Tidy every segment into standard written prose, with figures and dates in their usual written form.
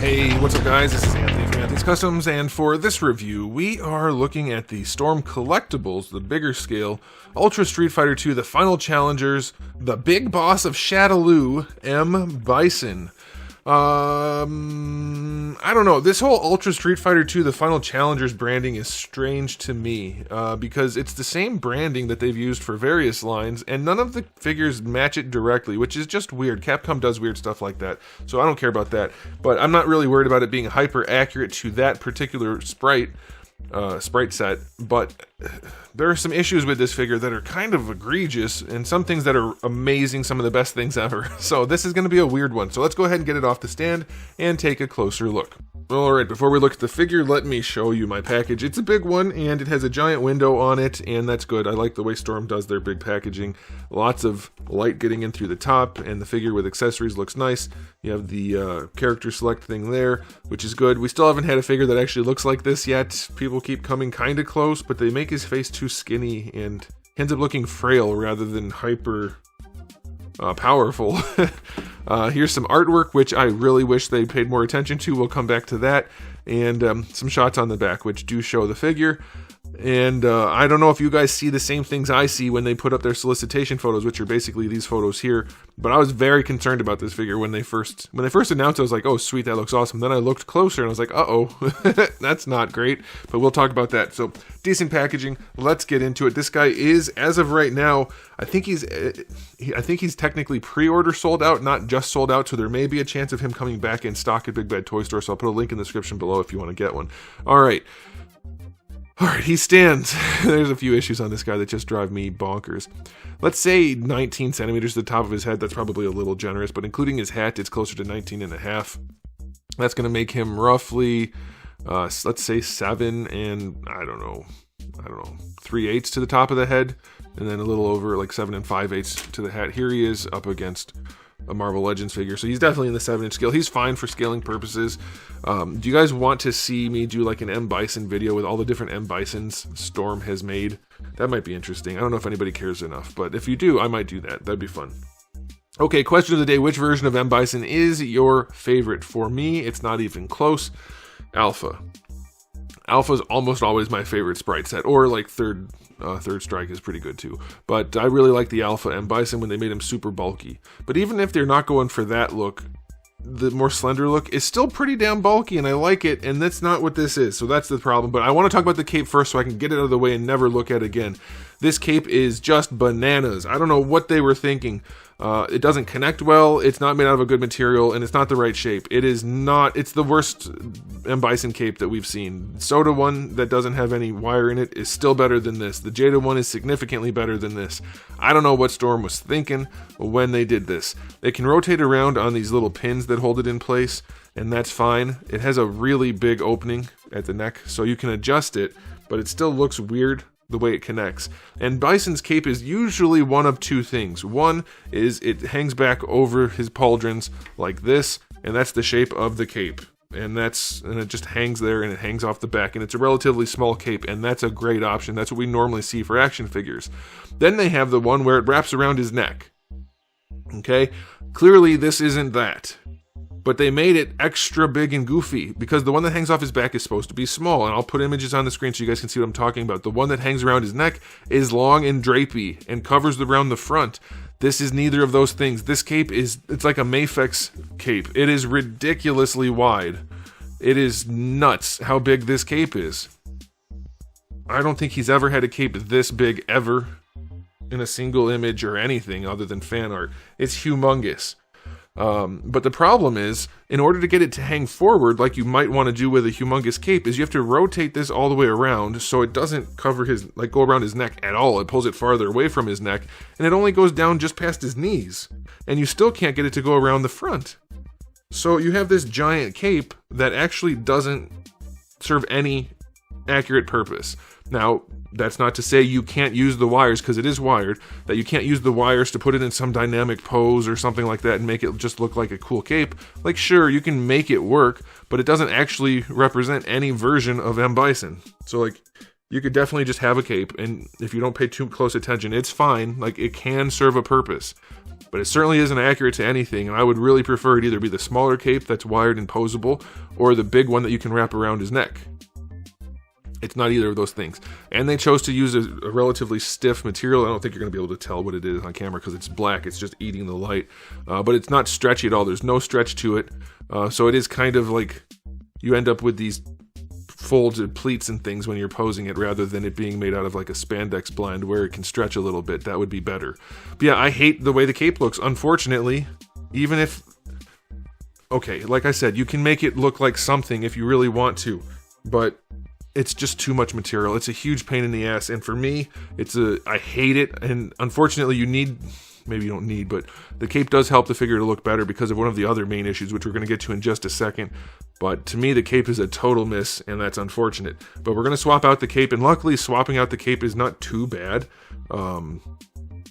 Hey, what's up guys? This is Anthony from Anthony's Customs, and for this review, we are looking at the Storm Collectibles, the bigger scale, Ultra Street Fighter 2, the Final Challengers, the big boss of Shadaloo, M. Bison. I don't know, this whole Ultra Street Fighter 2, the Final Challengers branding is strange to me, because it's the same branding that they've used for various lines, and none of the figures match it directly, which is just weird. Capcom does weird stuff like that, so I don't care about that, but I'm not really worried about it being hyper accurate to that particular sprite set, but there are some issues with this figure that are kind of egregious, and some things that are amazing, some of the best things ever. So this is going to be a weird one, so let's go ahead and get it off the stand and take a closer look. Alright, before we look at the figure, let me show you my package. It's a big one, and it has a giant window on it, and that's good. I like the way Storm does their big packaging. Lots of light getting in through the top, and the figure with accessories looks nice. You have the character select thing there, which is good. We still haven't had a figure that actually looks like this yet. People keep coming kind of close, but they make his face too skinny, and ends up looking frail rather than hyper powerful. Here's some artwork, which I really wish they paid more attention to. We'll come back to that. And some shots on the back, which do show the figure. And I don't know if you guys see the same things I see when they put up their solicitation photos, which are basically these photos here. But I was very concerned about this figure when they first announced it. I was like, oh sweet, that looks awesome. Then I looked closer and I was like, uh-oh, that's not great. But we'll talk about that. So decent packaging. Let's get into it. This guy is, as of right now, I think he's technically pre-order sold out, not just sold out. So there may be a chance of him coming back in stock at Big Bad Toy Store. So I'll put a link in the description below if you want to get one. All right, he stands. There's a few issues on this guy that just drive me bonkers. Let's say 19 centimeters to the top of his head. That's probably a little generous, but including his hat, it's closer to 19 and a half. That's going to make him roughly, let's say 7 and, I don't know, 3/8 to the top of the head, and then a little over like 7 5/8 to the hat. Here he is up against a Marvel Legends figure, so he's definitely in the 7-inch scale. He's fine for scaling purposes. Do you guys want to see me do like an M. Bison video with all the different M. Bisons Storm has made? That might be interesting. I don't know if anybody cares enough, but if you do, I might do that. That'd be fun. Okay, question of the day: which version of M. Bison is your favorite? For me, it's not even close. Alpha. Alpha's almost always my favorite sprite set, or like Third Strike is pretty good too. But I really like the Alpha M. Bison when they made him super bulky. But even if they're not going for that look, the more slender look is still pretty damn bulky, and I like it, and that's not what this is, so that's the problem. But I want to talk about the cape first so I can get it out of the way and never look at it again. This cape is just bananas. I don't know what they were thinking. It doesn't connect well, it's not made out of a good material, and it's not the right shape. It's the worst M. Bison cape that we've seen. Soda one that doesn't have any wire in it is still better than this. The Jada one is significantly better than this. I don't know what Storm was thinking when they did this. It can rotate around on these little pins that hold it in place, and that's fine. It has a really big opening at the neck, so you can adjust it, but it still looks weird the way it connects. And Bison's cape is usually one of two things. One is it hangs back over his pauldrons like this, and that's the shape of the cape. And it just hangs there, and it hangs off the back, and it's a relatively small cape, and that's a great option. That's what we normally see for action figures. Then they have the one where it wraps around his neck. Okay? Clearly this isn't that. But they made it extra big and goofy, because the one that hangs off his back is supposed to be small, and I'll put images on the screen so you guys can see what I'm talking about. The one that hangs around his neck is long and drapey and covers around the front. This is neither of those things. This cape it's like a Mafex cape. It is ridiculously wide. It is nuts how big this cape is. I don't think he's ever had a cape this big ever in a single image or anything other than fan art. It's humongous. But the problem is, in order to get it to hang forward like you might want to do with a humongous cape, is you have to rotate this all the way around so it doesn't cover go around his neck at all. It pulls it farther away from his neck, and it only goes down just past his knees. And you still can't get it to go around the front. So you have this giant cape that actually doesn't serve any accurate purpose. Now, that's not to say you can't use the wires, because it is wired, that you can't use the wires to put it in some dynamic pose or something like that and make it just look like a cool cape. Like, sure, you can make it work, but it doesn't actually represent any version of M. Bison. So, like, you could definitely just have a cape, and if you don't pay too close attention, it's fine. Like, it can serve a purpose. but it certainly isn't accurate to anything, and I would really prefer it either be the smaller cape that's wired and posable, or the big one that you can wrap around his neck. It's not either of those things. And they chose to use a relatively stiff material. I don't think you're going to be able to tell what it is on camera because it's black. It's just eating the light. But it's not stretchy at all. There's no stretch to it. So it is kind of like you end up with these folded pleats and things when you're posing it, rather than it being made out of like a spandex blend where it can stretch a little bit. That would be better. But yeah, I hate the way the cape looks. Unfortunately, even if... Okay, like I said, you can make it look like something if you really want to. But... it's just too much material. It's a huge pain in the ass, and for me, I hate it, and unfortunately maybe you don't need, but the cape does help the figure to look better because of one of the other main issues, which we're going to get to in just a second. But to me, the cape is a total miss, and that's unfortunate. But we're going to swap out the cape, and luckily swapping out the cape is not too bad.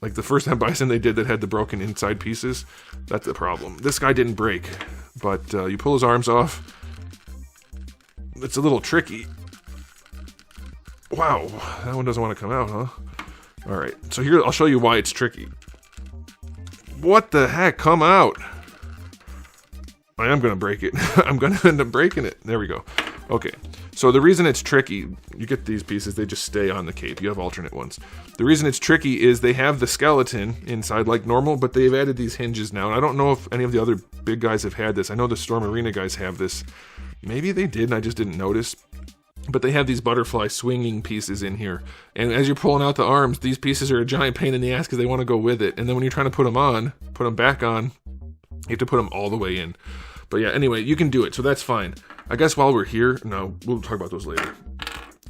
Like the first time Bison they did that had the broken inside pieces, that's the problem. This guy didn't break, but you pull his arms off. It's a little tricky. Wow, that one doesn't want to come out, huh? Alright, so here, I'll show you why it's tricky. What the heck? Come out! I am going to break it. I'm going to end up breaking it. There we go. Okay, so the reason it's tricky, you get these pieces, they just stay on the cape. You have alternate ones. The reason it's tricky is they have the skeleton inside like normal, but they've added these hinges now. And I don't know if any of the other big guys have had this. I know the Storm Arena guys have this. Maybe they did and I just didn't notice. But they have these butterfly swinging pieces in here. And as you're pulling out the arms, these pieces are a giant pain in the ass because they want to go with it. And then when you're trying to put them back on, you have to put them all the way in. But yeah, anyway, you can do it, so that's fine. I guess while we're here, no, we'll talk about those later.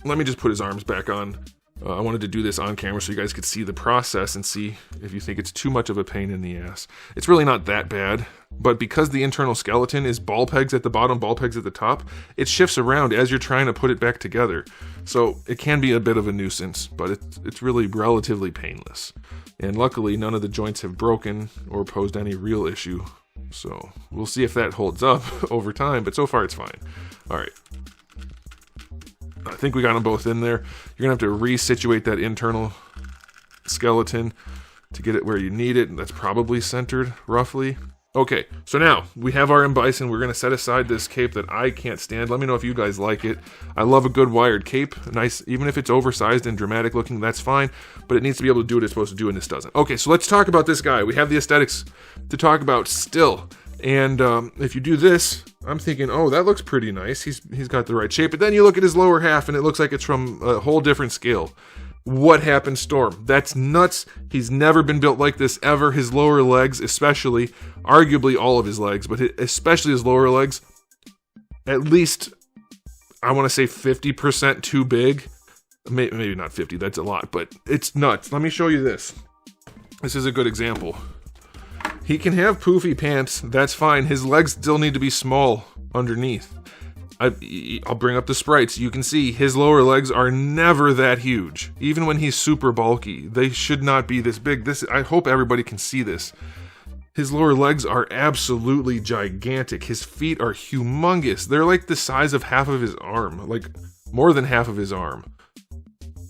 Let me just put his arms back on. I wanted to do this on camera so you guys could see the process and see if you think it's too much of a pain in the ass. It's really not that bad, but because the internal skeleton is ball pegs at the bottom, ball pegs at the top, it shifts around as you're trying to put it back together. So it can be a bit of a nuisance, but it's really relatively painless. And luckily, none of the joints have broken or posed any real issue. So we'll see if that holds up over time, but so far it's fine. All right. I think we got them both in there. You're going to have to resituate that internal skeleton to get it where you need it, and that's probably centered, roughly. Okay, so now we have our M-Bison. We're going to set aside this cape that I can't stand. Let me know if you guys like it. I love a good wired cape. Nice, even if it's oversized and dramatic looking, that's fine, but it needs to be able to do what it's supposed to do, and this doesn't. Okay, so let's talk about this guy. We have the aesthetics to talk about still. And if you do this, I'm thinking, oh, that looks pretty nice. He's got the right shape. But then you look at his lower half, and it looks like it's from a whole different scale. What happened, Storm? That's nuts. He's never been built like this ever. His lower legs, especially, arguably all of his legs, but especially his lower legs, at least, I want to say 50% too big. Maybe not 50, that's a lot, but it's nuts. Let me show you this. This is a good example. He can have poofy pants, that's fine. His legs still need to be small underneath. I'll bring up the sprites. You can see his lower legs are never that huge. Even when he's super bulky, they should not be this big. I hope everybody can see this. His lower legs are absolutely gigantic. His feet are humongous. They're like the size of half of his arm, like more than half of his arm.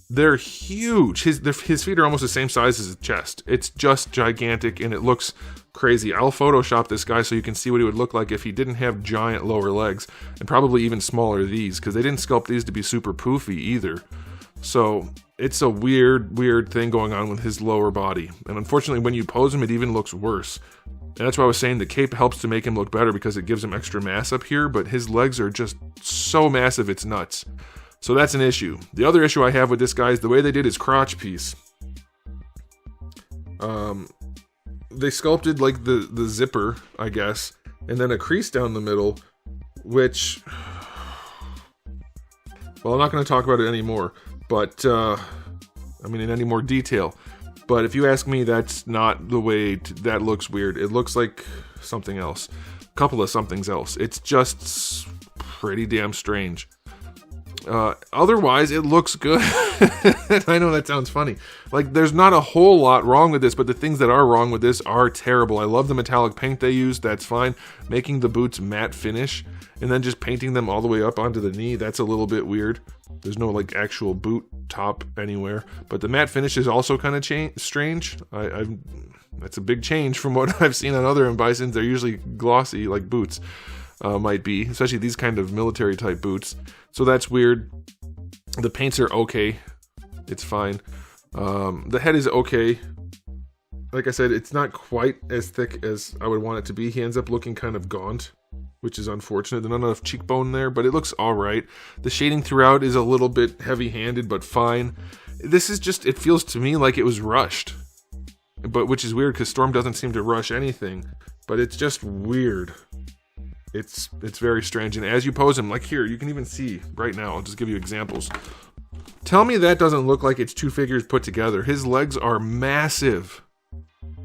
They're huge. His feet are almost the same size as his chest. It's just gigantic, and it looks crazy. I'll Photoshop this guy so you can see what he would look like if he didn't have giant lower legs, and probably even smaller these, because they didn't sculpt these to be super poofy either. So it's a weird thing going on with his lower body. And unfortunately, when you pose him, it even looks worse. And that's why I was saying the cape helps to make him look better because it gives him extra mass up here, but his legs are just so massive, it's nuts. So that's an issue. The other issue I have with this guy is the way they did his crotch piece. They sculpted like the zipper, I guess, and then a crease down the middle, which, well, I'm not going to talk about it anymore, but, I mean, in any more detail. But if you ask me, that's not the way that looks weird. It looks like something else. A couple of somethings else. It's just pretty damn strange. Otherwise, it looks good. I know that sounds funny. Like, there's not a whole lot wrong with this, but the things that are wrong with this are terrible. I love the metallic paint they used. That's fine. Making the boots matte finish, and then just painting them all the way up onto the knee, that's a little bit weird. There's no, like, actual boot top anywhere. But the matte finish is also kind of strange. That's a big change from what I've seen on other Bisons. They're usually glossy, like boots might be, especially these kind of military type boots. So that's weird. The paints are okay. It's fine. The head is okay. Like I said, it's not quite as thick as I would want it to be. He ends up looking kind of gaunt, which is unfortunate. There's not enough cheekbone there, but it looks alright. The shading throughout is a little bit heavy-handed, but fine. This is just, it feels to me like it was rushed. But which is weird, because Storm doesn't seem to rush anything. But it's just weird. It's very strange. And as you pose him, like here, you can even see right now, I'll just give you examples. Tell me that doesn't look like it's two figures put together. His legs are massive.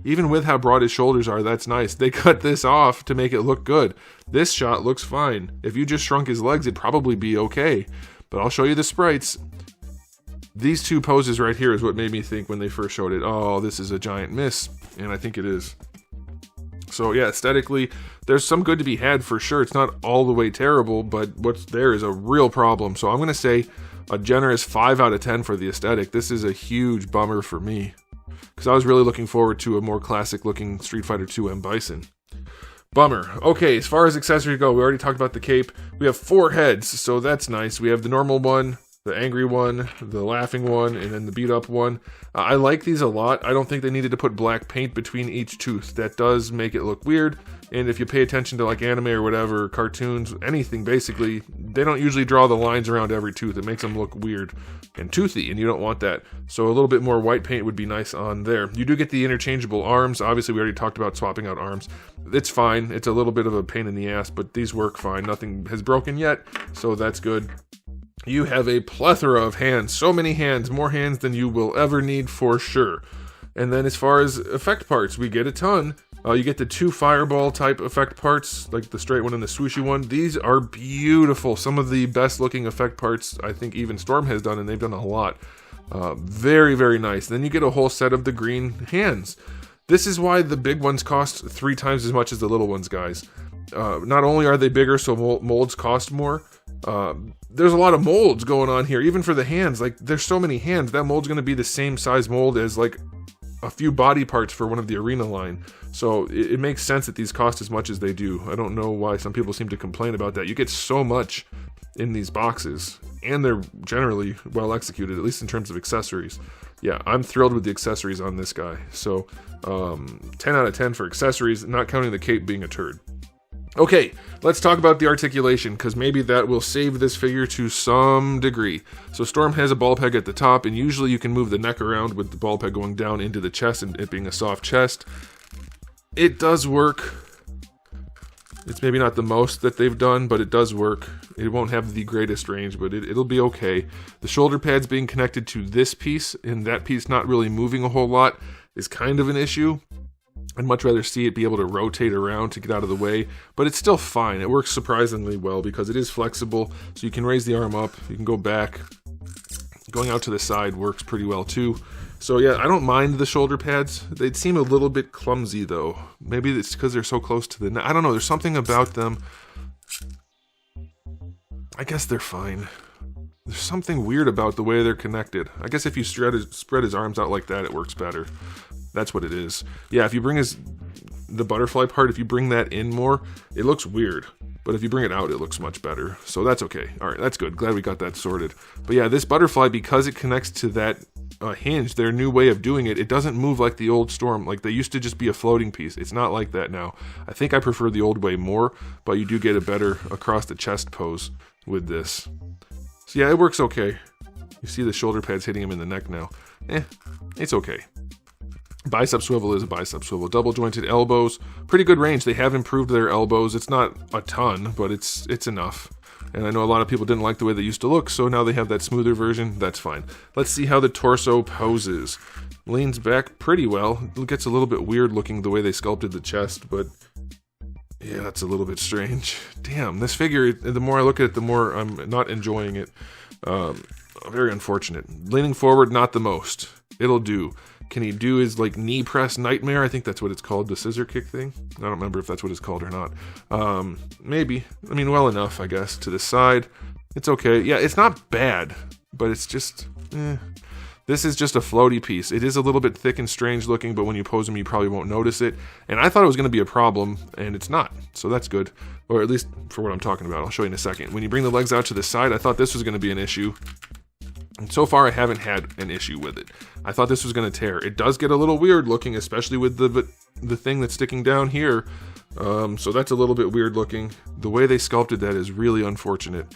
Even with how broad his shoulders are, that's nice. They cut this off to make it look good. This shot looks fine. If you just shrunk his legs, it'd probably be okay. But I'll show you the sprites. These two poses right here is what made me think when they first showed it, oh, this is a giant miss. And I think it is. So yeah, aesthetically, there's some good to be had for sure. It's not all the way terrible, but what's there is a real problem. So I'm going to say a generous 5 out of 10 for the aesthetic. This is a huge bummer for me, because I was really looking forward to a more classic looking Street Fighter 2 M Bison. Bummer. Okay, as far as accessories go, we already talked about the cape. We have 4 heads, so that's nice. We have the normal one, the angry one, the laughing one, and then the beat up one. I like these a lot. I don't think they needed to put black paint between each tooth. That does make it look weird. And if you pay attention to like anime or whatever, cartoons, anything basically, they don't usually draw the lines around every tooth. It makes them look weird and toothy, and you don't want that. So a little bit more white paint would be nice on there. You do get the interchangeable arms. Obviously, we already talked about swapping out arms. It's fine. It's a little bit of a pain in the ass, but these work fine. Nothing has broken yet, so that's good. You have a plethora of hands. So many hands. More hands than you will ever need for sure. And then as far as effect parts, we get a ton. You get the 2 fireball type effect parts, like the straight one and the swooshy one. These are beautiful. Some of the best looking effect parts I think even Storm has done, and they've done a lot. Very, very nice. Then you get a whole set of the green hands. This is why the big ones cost 3 times as much as the little ones, guys. Not only are they bigger, so molds cost more. There's a lot of molds going on here, even for the hands. Like, there's so many hands. That mold's going to be the same size mold as like a few body parts for one of the arena line. So it makes sense that these cost as much as they do. I don't know why some people seem to complain about that. You get so much in these boxes, and they're generally well executed, at least in terms of accessories. Yeah, I'm thrilled with the accessories on this guy. So 10 out of 10 for accessories, not counting the cape being a turd. Okay, let's talk about the articulation, because maybe that will save this figure to some degree. So Storm has a ball peg at the top, and usually you can move the neck around with the ball peg going down into the chest and it being a soft chest. It does work. It's maybe not the most that they've done, but it does work. It won't have the greatest range, but it'll be okay. The shoulder pads being connected to this piece, and that piece not really moving a whole lot, is kind of an issue. I'd much rather see it be able to rotate around to get out of the way, but it's still fine. It works surprisingly well because it is flexible, so you can raise the arm up, you can go back. Going out to the side works pretty well too. So yeah, I don't mind the shoulder pads. They'd seem a little bit clumsy though. Maybe it's because they're so close to the neck. I don't know, there's something about them. I guess they're fine. There's something weird about the way they're connected. I guess if you spread his arms out like that, it works better. That's what it is. Yeah, if you bring the butterfly part, if you bring that in more, it looks weird. But if you bring it out, it looks much better. So that's okay. All right, that's good. Glad we got that sorted. But yeah, this butterfly, because it connects to that hinge, their new way of doing it, it doesn't move like the old Storm. Like, they used to just be a floating piece. It's not like that now. I think I prefer the old way more, but you do get a better across the chest pose with this. So yeah, it works okay. You see the shoulder pads hitting him in the neck now. It's okay. Bicep swivel is a bicep swivel. Double jointed elbows, pretty good range. They have improved their elbows. It's not a ton, but it's enough. And I know a lot of people didn't like the way they used to look, so now they have that smoother version. That's fine. Let's see how the torso poses. Leans back pretty well. It gets a little bit weird looking the way they sculpted the chest, but yeah, that's a little bit strange. Damn, this figure, the more I look at it, the more I'm not enjoying it. Very unfortunate. Leaning forward, not the most. It'll do. Can he do his like knee press nightmare? I think that's what it's called, the scissor kick thing. I don't remember if that's what it's called or not. Maybe. I mean, well enough, I guess. To the side, it's okay. Yeah, it's not bad, but it's just, The This is just a floaty piece. It is a little bit thick and strange looking, but when you pose them, you probably won't notice it. And I thought it was going to be a problem, and it's not. So that's good. Or at least for what I'm talking about. I'll show you in a second. When you bring the legs out to the side, I thought this was going to be an issue. And so far, I haven't had an issue with it. I thought this was going to tear. It does get a little weird looking, especially with the thing that's sticking down here. So that's a little bit weird looking. The way they sculpted that is really unfortunate.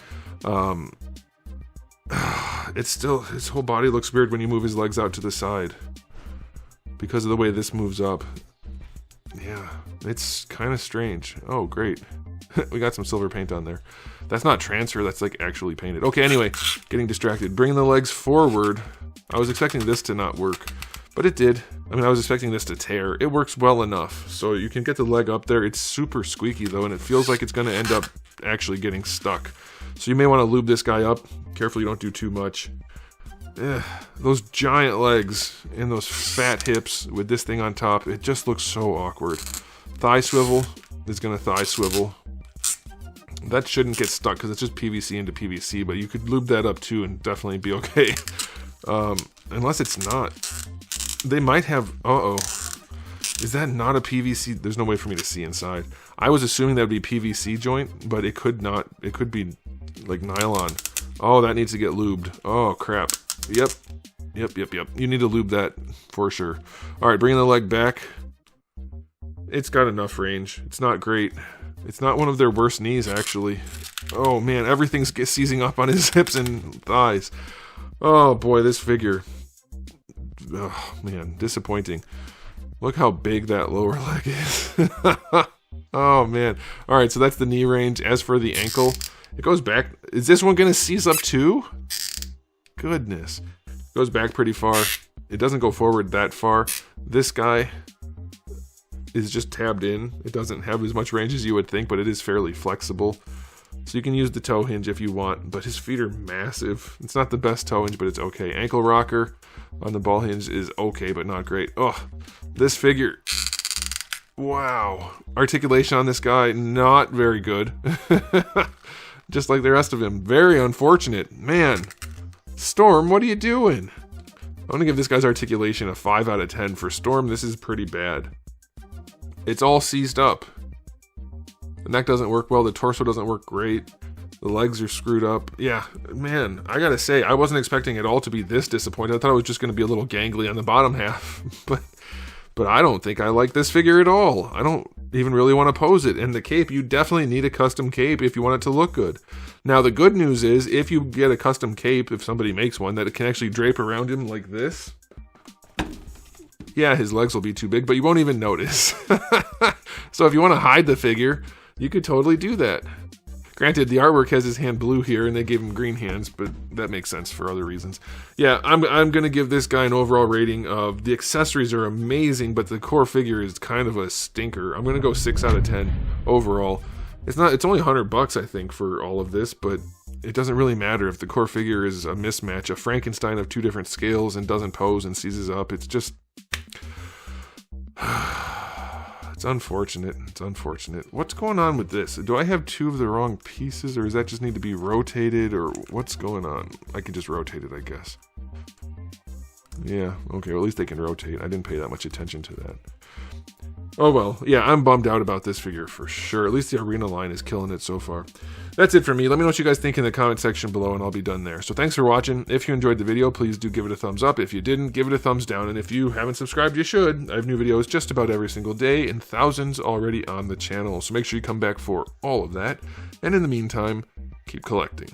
It's still, his whole body looks weird when you move his legs out to the side because of the way this moves up. Yeah, it's kind of strange. Oh, great. We got some silver paint on there. That's not transfer, that's like actually painted. Okay, anyway, getting distracted. Bring the legs forward. I was expecting this to not work, but it did. I mean, I was expecting this to tear. It works well enough, so you can get the leg up there. It's super squeaky though, and it feels like it's going to end up actually getting stuck. So you may want to lube this guy up. Careful you don't do too much. Those giant legs and those fat hips with this thing on top, it just looks so awkward. Thigh swivel is going to thigh swivel. That shouldn't get stuck because it's just PVC into PVC, but you could lube that up too and definitely be okay. Unless it's not. They might have... Uh-oh. Is that not a PVC? There's no way for me to see inside. I was assuming that would be PVC joint, but it could not. It could be like nylon. Oh, that needs to get lubed. Oh, crap. Yep. You need to lube that for sure. All right, bringing the leg back. It's got enough range. It's not great. It's not one of their worst knees, actually. Oh, man, everything's seizing up on his hips and thighs. Oh, boy, this figure. Oh, man, disappointing. Look how big that lower leg is. Oh, man. All right, so that's the knee range. As for the ankle, it goes back. Is this one going to seize up too? Goodness. It goes back pretty far. It doesn't go forward that far. This guy is just tabbed in. It doesn't have as much range as you would think, but it is fairly flexible. So you can use the toe hinge if you want, but his feet are massive. It's not the best toe hinge, but it's okay. Ankle rocker on the ball hinge is okay, but not great. Oh, this figure. Wow. Articulation on this guy, not very good. Just like the rest of him. Very unfortunate. Man, Storm, what are you doing? I'm going to give this guy's articulation a 5 out of 10. For Storm, this is pretty bad. It's all seized up. The neck doesn't work well. The torso doesn't work great. The legs are screwed up. Yeah, man, I gotta say, I wasn't expecting it all to be this disappointed. I thought it was just going to be a little gangly on the bottom half. But I don't think I like this figure at all. I don't even really want to pose it. And the cape, you definitely need a custom cape if you want it to look good. Now, the good news is, if you get a custom cape, if somebody makes one, that it can actually drape around him like this. Yeah, his legs will be too big, but you won't even notice. So if you want to hide the figure, you could totally do that. Granted, the artwork has his hand blue here, and they gave him green hands, but that makes sense for other reasons. Yeah, I'm going to give this guy an overall rating of the accessories are amazing, but the core figure is kind of a stinker. I'm going to go 6 out of 10 overall. It's only $100, I think, for all of this, but it doesn't really matter if the core figure is a mismatch, a Frankenstein of 2 different scales and doesn't pose and seizes up. It's just... It's unfortunate. It's unfortunate. What's going on with this? Do I have 2 of the wrong pieces, or does that just need to be rotated, or what's going on? I can just rotate it, I guess. Yeah, okay, well, at least they can rotate. I didn't pay that much attention to that. Oh well, yeah, I'm bummed out about this figure for sure. At least the arena line is killing it so far. That's it for me. Let me know what you guys think in the comment section below, and I'll be done there. So thanks for watching. If you enjoyed the video, please do give it a thumbs up. If you didn't, give it a thumbs down. And if you haven't subscribed, you should. I have new videos just about every single day, and thousands already on the channel. So make sure you come back for all of that. And in the meantime, keep collecting.